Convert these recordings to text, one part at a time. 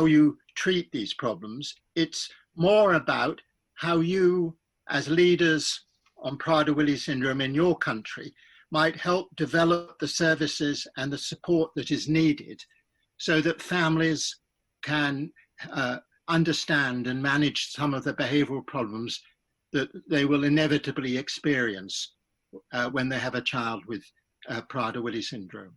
how you treat these problems. It's more about how you, as leaders on Prader-Willi syndrome in your country, might help develop the services and the support that is needed so that families can understand and manage some of the behavioral problems that they will inevitably experience when they have a child with Prader-Willi syndrome.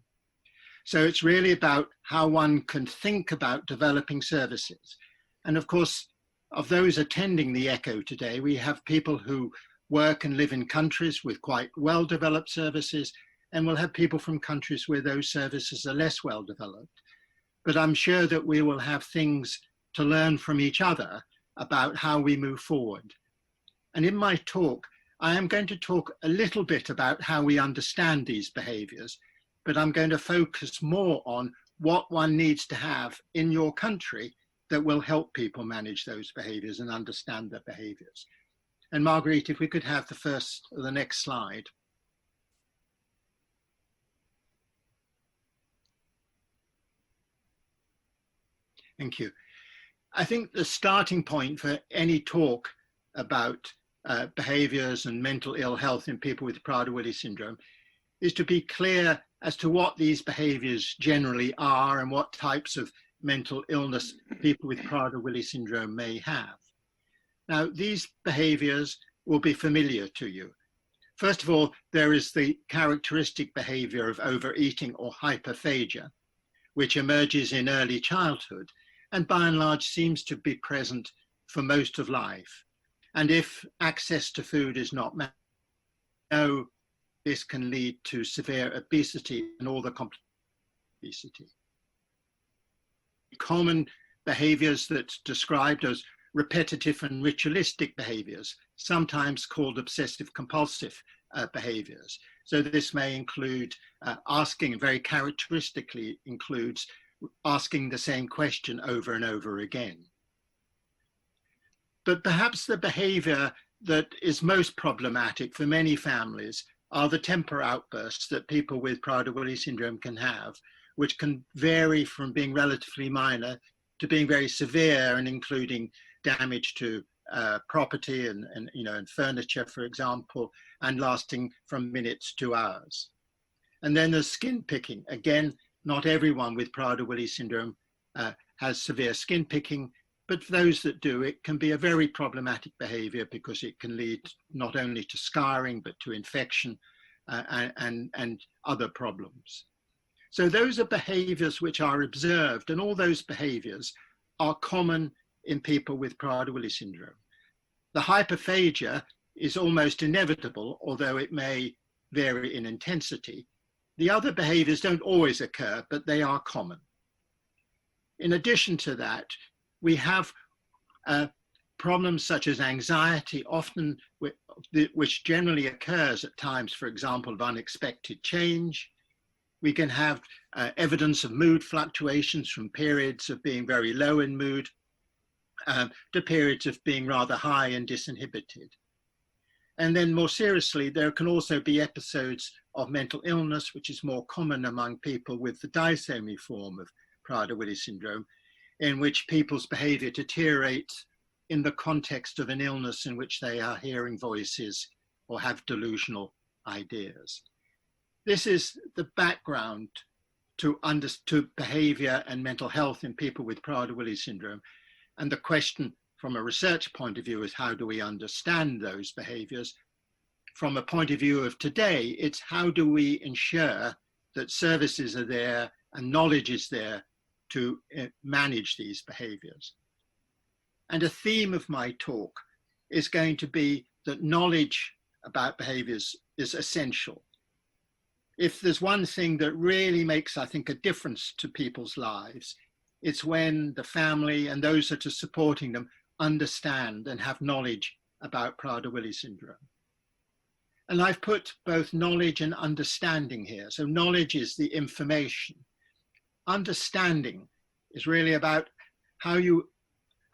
So it's really about how one can think about developing services. And of course, of those attending the ECHO today, we have people who work and live in countries with quite well-developed services, and we'll have people from countries where those services are less well-developed. But I'm sure that we will have things to learn from each other about how we move forward. And in my talk, I am going to talk a little bit about how we understand these behaviors, but I'm going to focus more on what one needs to have in your country that will help people manage those behaviors and understand their behaviors. And Marguerite, if we could have the next slide. Thank you. I think the starting point for any talk about behaviors and mental ill health in people with Prader-Willi syndrome is to be clear as to what these behaviors generally are and what types of mental illness people with Prader-Willi syndrome may have. Now, these behaviors will be familiar to you. First of all, there is the characteristic behavior of overeating or hyperphagia, which emerges in early childhood and by and large seems to be present for most of life. And if access to food is not met, this can lead to severe obesity and all the obesity. Common behaviors that's described as repetitive and ritualistic behaviors, sometimes called obsessive compulsive behaviors. So this may include asking, very characteristically includes asking the same question over and over again. But perhaps the behavior that is most problematic for many families are the temper outbursts that people with Prader-Willi syndrome can have, which can vary from being relatively minor to being very severe and including damage to property and furniture, for example, and lasting from minutes to hours. And then there's skin picking. Again, not everyone with Prader-Willi syndrome has severe skin picking, but for those that do, it can be a very problematic behavior because it can lead not only to scarring, but to infection and other problems. So those are behaviors which are observed, and all those behaviors are common in people with Prader-Willi syndrome. The hyperphagia is almost inevitable, although it may vary in intensity. The other behaviors don't always occur, but they are common. In addition to that, we have problems such as anxiety, often which generally occurs at times, for example, of unexpected change. We can have evidence of mood fluctuations from periods of being very low in mood to periods of being rather high and disinhibited. And then more seriously, there can also be episodes of mental illness, which is more common among people with the disomy form of Prader-Willi syndrome, in which people's behavior deteriorates in the context of an illness in which they are hearing voices or have delusional ideas. This is the background to behavior and mental health in people with Prader-Willi syndrome. And the question from a research point of view is, how do we understand those behaviors? From a point of view of today, it's how do we ensure that services are there and knowledge is there to manage these behaviors. And a theme of my talk is going to be that knowledge about behaviors is essential. If there's one thing that really makes, I think, a difference to people's lives, it's when the family and those that are supporting them understand and have knowledge about Prader-Willi syndrome. And I've put both knowledge and understanding here. So knowledge is the information. Understanding is really about how you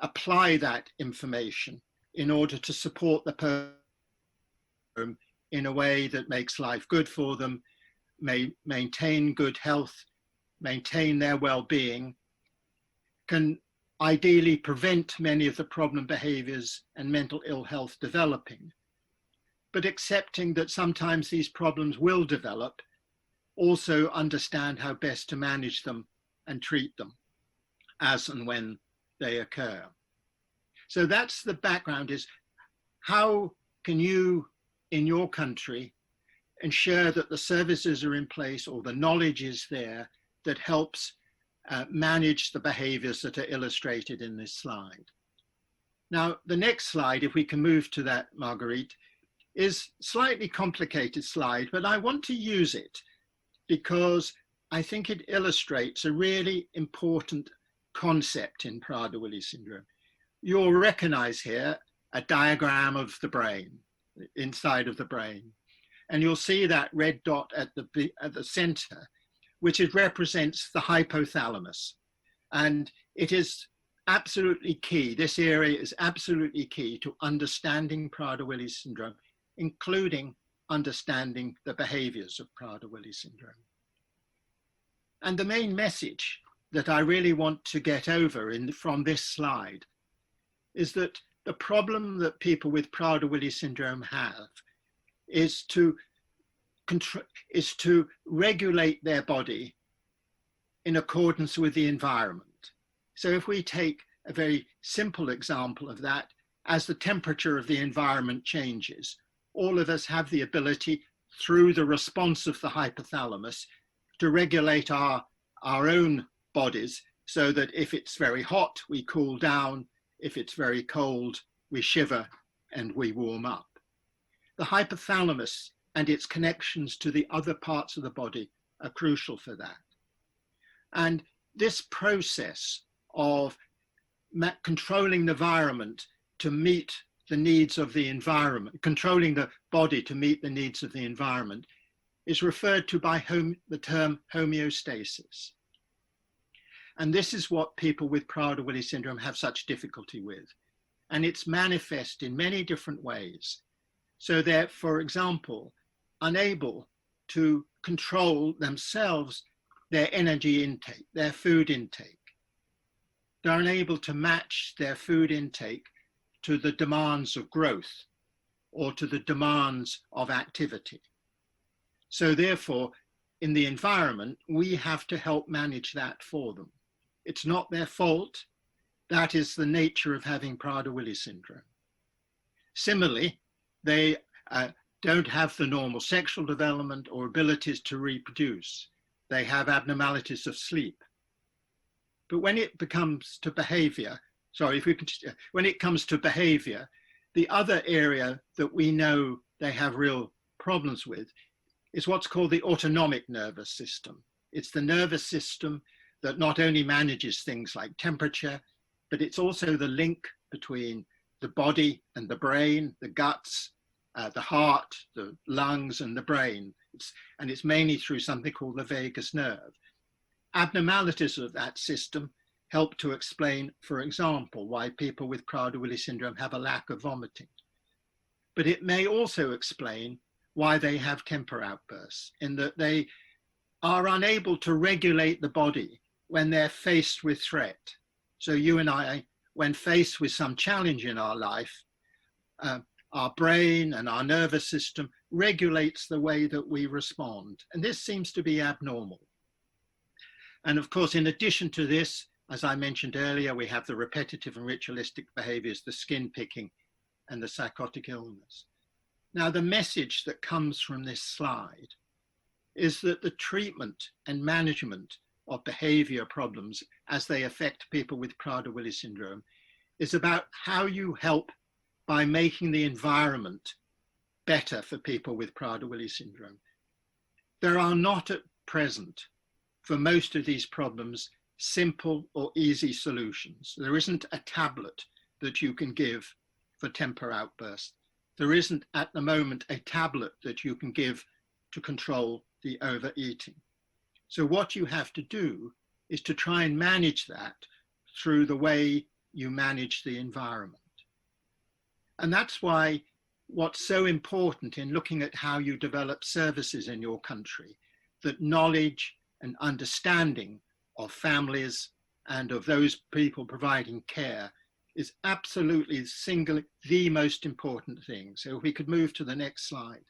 apply that information in order to support the person in a way that makes life good for them, may maintain good health, maintain their well-being, can ideally prevent many of the problem behaviors and mental ill health developing, but accepting that sometimes these problems will develop, also understand how best to manage them and treat them as and when they occur. So that's the background, is how can you in your country ensure that the services are in place or the knowledge is there that helps manage the behaviors that are illustrated in this slide. Now, the next slide, if we can move to that, Marguerite, is a slightly complicated slide, but I want to use it because I think it illustrates a really important concept in Prader-Willi syndrome. You'll recognize here a diagram of the brain, inside of the brain. And you'll see that red dot at the center, which represents the hypothalamus. And it is absolutely key. This area is absolutely key to understanding Prader-Willi syndrome, including understanding the behaviors of Prader-Willi syndrome. And the main message that I really want to get over from this slide is that the problem that people with Prader-Willi syndrome have is to regulate their body in accordance with the environment. So if we take a very simple example of that, as the temperature of the environment changes, all of us have the ability through the response of the hypothalamus to regulate our own bodies so that if it's very hot, we cool down. If it's very cold, we shiver and we warm up. The hypothalamus and its connections to the other parts of the body are crucial for that. And this process of controlling the environment to meet the needs of the environment, controlling the body to meet the needs of the environment, is referred to by the term homeostasis. And this is what people with Prader-Willi syndrome have such difficulty with. And it's manifest in many different ways. So they're, for example, unable to control themselves their energy intake, their food intake. They're unable to match their food intake to the demands of growth or to the demands of activity. So therefore, in the environment, we have to help manage that for them. It's not their fault. That is the nature of having Prader-Willi syndrome. Similarly, they don't have the normal sexual development or abilities to reproduce. They have abnormalities of sleep. But when it comes to behavior, when it comes to behavior, the other area that we know they have real problems with is what's called the autonomic nervous system. It's the nervous system that not only manages things like temperature, but it's also the link between the body and the brain, the guts, the heart, the lungs, and the brain. It's mainly through something called the vagus nerve. Abnormalities of that system help to explain, for example, why people with Prader-Willi syndrome have a lack of vomiting. But it may also explain why they have temper outbursts, in that they are unable to regulate the body when they're faced with threat. So you and I, when faced with some challenge in our life, our brain and our nervous system regulates the way that we respond. And this seems to be abnormal. And of course, in addition to this, as I mentioned earlier, we have the repetitive and ritualistic behaviors, the skin picking, and the psychotic illness. Now, the message that comes from this slide is that the treatment and management of behavior problems as they affect people with Prader-Willi syndrome is about how you help by making the environment better for people with Prader-Willi syndrome. There are not at present, for most of these problems, simple or easy solutions. There isn't a tablet that you can give for temper outbursts. There isn't at the moment a tablet that you can give to control the overeating. So what you have to do is to try and manage that through the way you manage the environment. And that's why what's so important in looking at how you develop services in your country, that knowledge and understanding of families and of those people providing care is absolutely the most important thing. So if we could move to the next slide.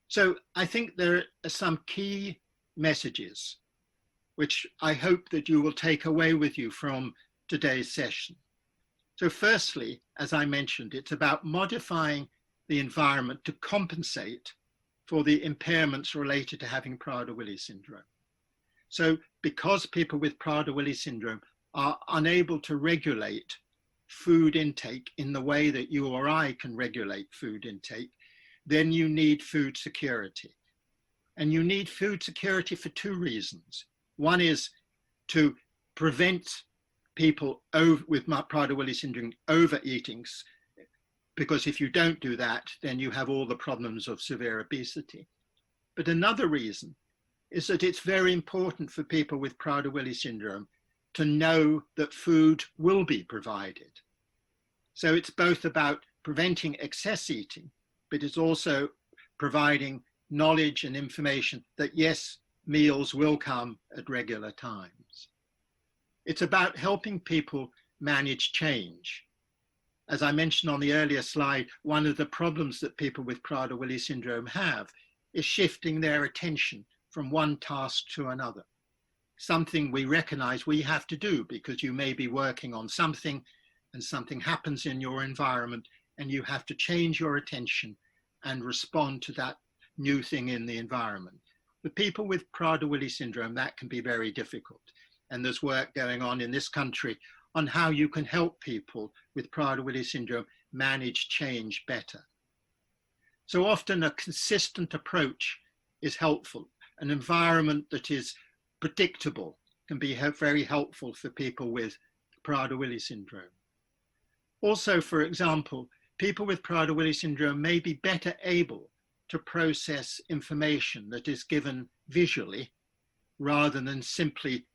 So I think there are some key messages which I hope that you will take away with you from today's session. So firstly, as I mentioned, it's about modifying the environment to compensate for the impairments related to having Prader-Willi syndrome. So because people with Prader-Willi syndrome are unable to regulate food intake in the way that you or I can regulate food intake, then you need food security. And you need food security for two reasons. One is to prevent people with Prader-Willi syndrome overeating, because if you don't do that, then you have all the problems of severe obesity. But another reason is that it's very important for people with Prader-Willi syndrome to know that food will be provided. So it's both about preventing excess eating, but it's also providing knowledge and information that yes, meals will come at regular times. It's about helping people manage change. As I mentioned on the earlier slide, one of the problems that people with Prader-Willi syndrome have is shifting their attention from one task to another. Something we recognize we have to do because you may be working on something and something happens in your environment and you have to change your attention and respond to that new thing in the environment. For people with Prader-Willi syndrome, that can be very difficult. And there's work going on in this country on how you can help people with Prader-Willi syndrome manage change better. So often a consistent approach is helpful. An environment that is predictable can be very helpful for people with Prader-Willi syndrome. Also, for example, people with Prader-Willi syndrome may be better able to process information that is given visually rather than simply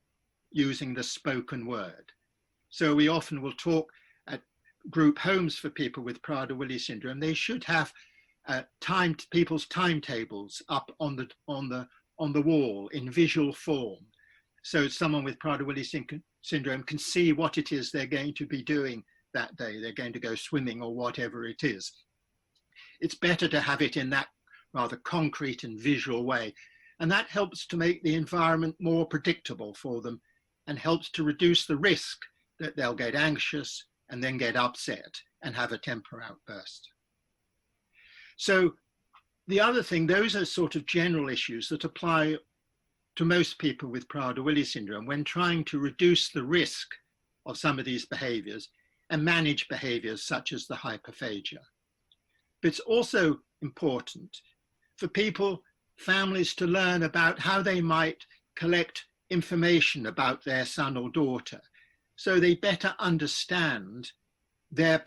using the spoken word. So we often will talk at group homes for people with Prader-Willi syndrome. They should have people's timetables up on the wall in visual form. So someone with Prader-Willi syndrome can see what it is they're going to be doing that day. They're going to go swimming or whatever it is. It's better to have it in that rather concrete and visual way. And that helps to make the environment more predictable for them and helps to reduce the risk that they'll get anxious and then get upset and have a temper outburst. So the other thing, those are sort of general issues that apply to most people with Prader-Willi syndrome when trying to reduce the risk of some of these behaviors and manage behaviors such as the hyperphagia. But it's also important for families to learn about how they might collect information about their son or daughter so they better understand the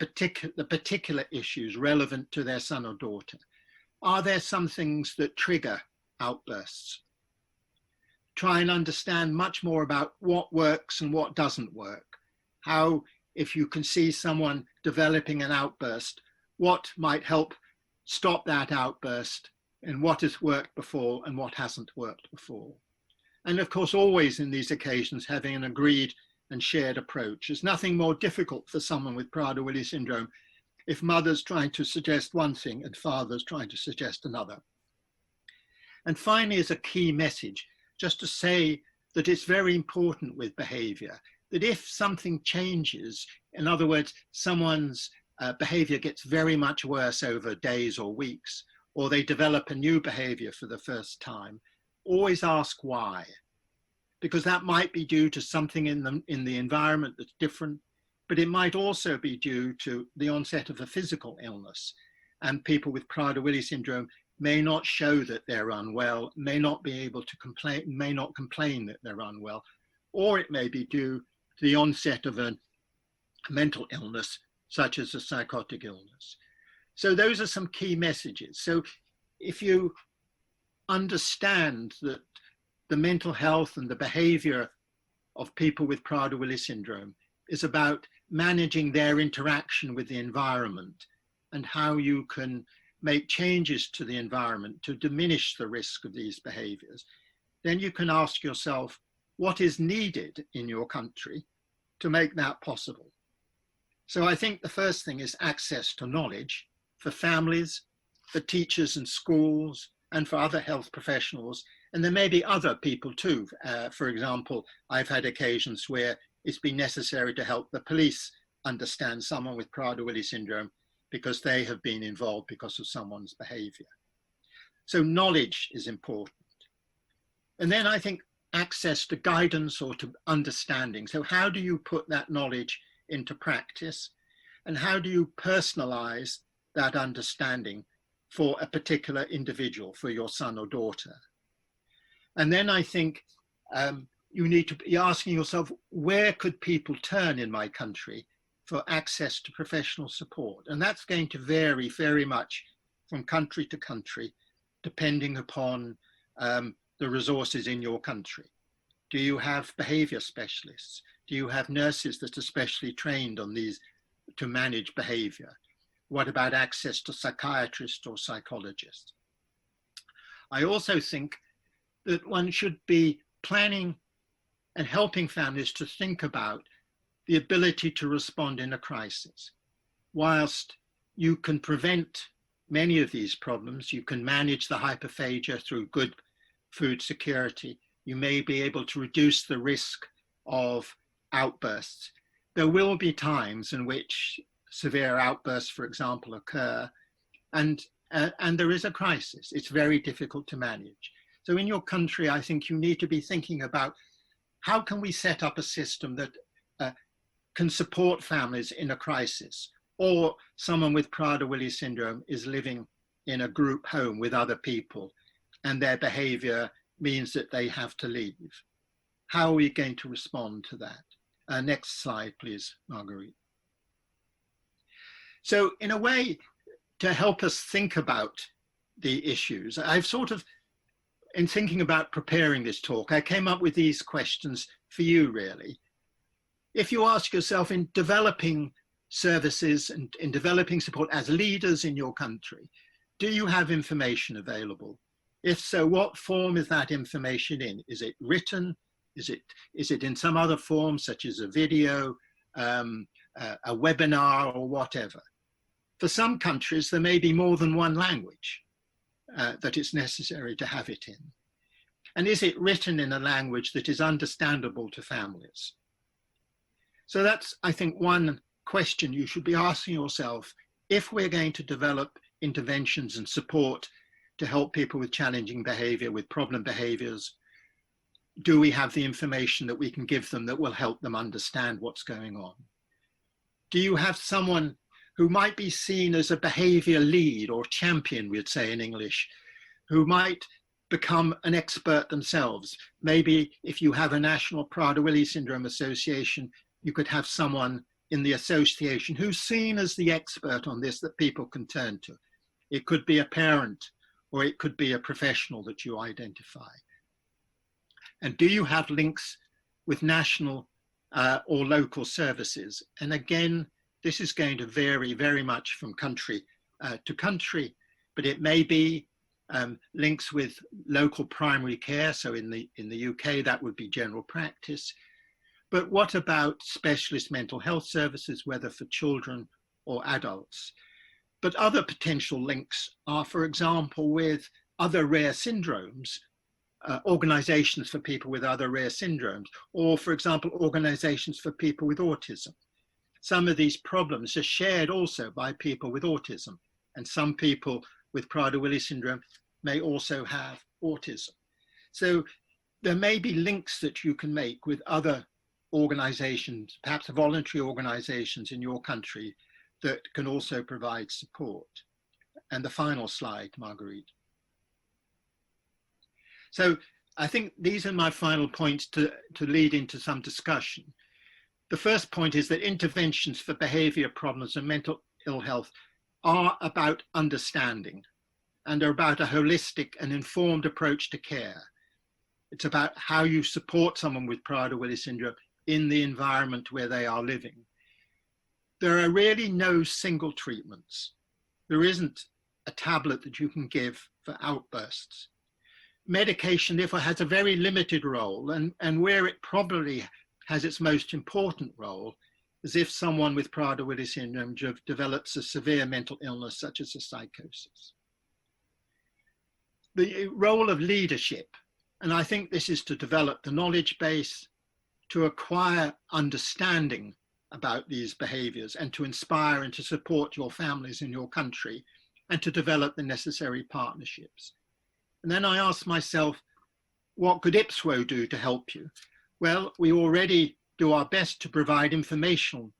particular issues relevant to their son or daughter. Are there some things that trigger outbursts? Try and understand much more about what works and what doesn't work. How, if you can see someone developing an outburst, what might help stop that outburst and what has worked before and what hasn't worked before. And of course, always in these occasions, having an agreed and shared approach. There's nothing more difficult for someone with Prader-Willi syndrome if mother's trying to suggest one thing and father's trying to suggest another. And finally, as a key message, just to say that it's very important with behavior, that if something changes, in other words, someone's behavior gets very much worse over days or weeks, or they develop a new behavior for the first time, always ask why. Because that might be due to something in the environment that's different, but it might also be due to the onset of a physical illness. And people with Prader-Willi syndrome may not show that they're unwell, may not be able to complain, may not complain that they're unwell, or it may be due to the onset of a mental illness, such as a psychotic illness. So those are some key messages. So if you understand that the mental health and the behavior of people with Prader-Willi syndrome is about managing their interaction with the environment and how you can make changes to the environment to diminish the risk of these behaviors, then you can ask yourself, what is needed in your country to make that possible. So I think the first thing is access to knowledge for families, for teachers and schools, and for other health professionals. And there may be other people too. For example, I've had occasions where it's been necessary to help the police understand someone with Prader-Willi syndrome because they have been involved because of someone's behavior. So knowledge is important. And then I think access to guidance or to understanding. So how do you put that knowledge into practice? And how do you personalize that understanding for a particular individual, for your son or daughter? And then I think you need to be asking yourself, where could people turn in my country for access to professional support? And that's going to vary very much from country to country, depending upon the resources in your country. Do you have behavior specialists? Do you have nurses that are specially trained on these to manage behavior? What about access to psychiatrists or psychologists? I also think that one should be planning and helping families to think about the ability to respond in a crisis. Whilst you can prevent many of these problems, you can manage the hyperphagia through good food security, you may be able to reduce the risk of outbursts. There will be times in which severe outbursts, for example, occur, and there is a crisis. It's very difficult to manage. So in your country, I think you need to be thinking about how can we set up a system that can support families in a crisis, or someone with Prader-Willi syndrome is living in a group home with other people and their behavior means that they have to leave. How are we going to respond to that? Next slide, please, Marguerite. So in a way, to help us think about the issues, I've sort of, in thinking about preparing this talk, I came up with these questions for you, really. If you ask yourself, in developing services and in developing support as leaders in your country, do you have information available? If so, what form is that information in? Is it written? Is it in some other form, such as a video, a webinar, or whatever? For some countries, there may be more than one language that it's necessary to have it in. And is it written in a language that is understandable to families? So that's, I think, one question you should be asking yourself. If we're going to develop interventions and support to help people with challenging behavior, with problem behaviors, do we have the information that we can give them that will help them understand what's going on? Do you have someone who might be seen as a behavior lead or champion, we'd say in English, who might become an expert themselves? Maybe if you have a national Prader-Willi syndrome association, you could have someone in the association who's seen as the expert on this that people can turn to. It could be a parent, or it could be a professional that you identify. And do you have links with national or local services? And again, this is going to vary very much from country to country, but it may be links with local primary care. So in the UK, that would be general practice. But what about specialist mental health services, whether for children or adults? But other potential links are, for example, with other rare syndromes, organizations for people with other rare syndromes, or, for example, organizations for people with autism. Some of these problems are shared also by people with autism, and some people with Prader-Willi syndrome may also have autism. So there may be links that you can make with other organizations, perhaps voluntary organizations in your country, that can also provide support. And the final slide, Marguerite. So I think these are my final points to lead into some discussion. The first point is that interventions for behavior problems and mental ill health are about understanding and are about a holistic and informed approach to care. It's about how you support someone with Prader-Willi syndrome in the environment where they are living. There are really no single treatments. There isn't a tablet that you can give for outbursts. medication therefore has a very limited role, and where it probably has its most important role is if someone with Prader-Willi syndrome develops a severe mental illness such as a psychosis. The role of leadership, and I think this is to develop the knowledge base, to acquire understanding about these behaviors, and to inspire and to support your families in your country, and to develop the necessary partnerships. And then I asked myself, what could IPWSO do to help you? Well, we already do our best to provide information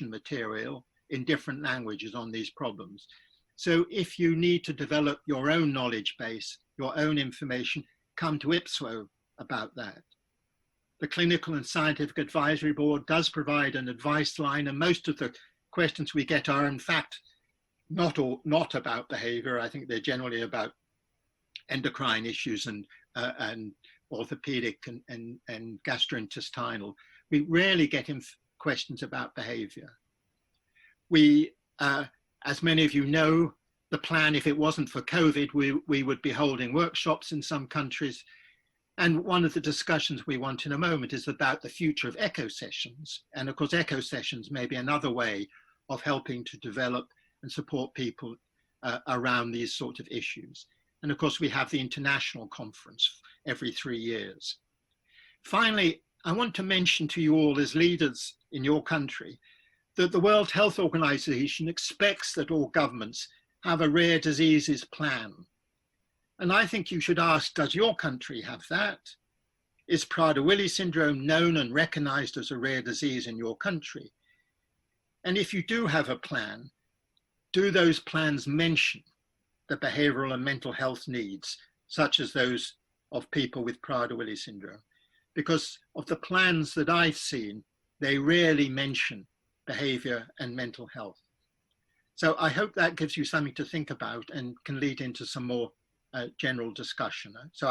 material in different languages on these problems. So if you need to develop your own knowledge base, your own information, come to IPWSO about that. The Clinical and Scientific Advisory Board does provide an advice line, and most of the questions we get are in fact not about behavior. I think they're generally about endocrine issues and orthopedic and gastrointestinal. We rarely get questions about behavior. We, as many of you know, the plan, if it wasn't for COVID, we would be holding workshops in some countries. And one of the discussions we want in a moment is about the future of ECHO sessions. And of course, ECHO sessions may be another way of helping to develop and support people around these sort of issues. And of course, we have the international conference every 3 years. Finally, I want to mention to you all as leaders in your country that the World Health Organization expects that all governments have a rare diseases plan. And I think you should ask, does your country have that? Is Prader-Willi syndrome known and recognized as a rare disease in your country? And if you do have a plan, do those plans mention the behavioral and mental health needs, such as those of people with Prader-Willi syndrome? Because of the plans that I've seen, they rarely mention behavior and mental health. So I hope that gives you something to think about and can lead into some more general discussion. So